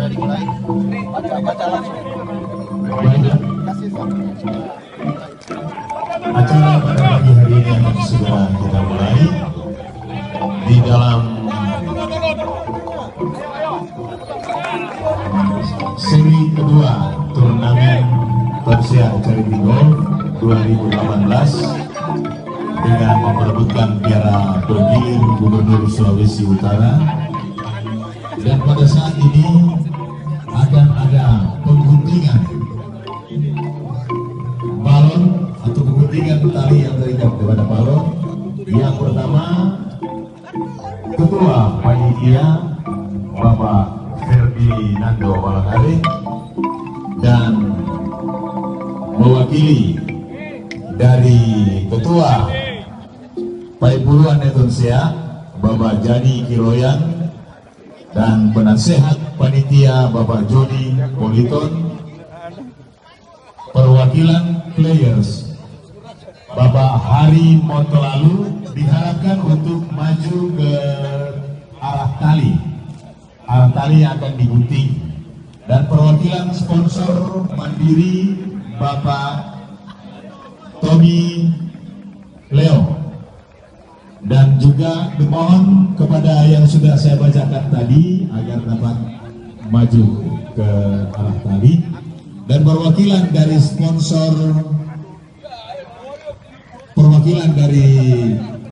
dimulai. Baca langsung. Acara pada pagi hari ini akan segera kita mulai di dalam seri kedua turnamen Persija Charity Golf 2018 dengan memperebutkan piala bergilir Gubernur Sulawesi Utara. Dan pada saat ini akan ada pengguntingan balon atau pengguntingan tali yang terikat kepada balon. Yang pertama, Ketua Panitia Bapak Ferdinando Walakari, dan mewakili dari Ketua Paipuluan Indonesia Bapak Jani Kiloyan, dan penasehat panitia Bapak Joni Politon. Perwakilan players Bapak Hari Motolalu diharapkan untuk maju ke arah tali. Arah tali akan digunting. Dan perwakilan sponsor mandiri Bapak Tommy Leo. Dan juga dimohon kepada yang sudah saya bacakan tadi agar dapat maju ke arah tali. Dan perwakilan dari sponsor, perwakilan dari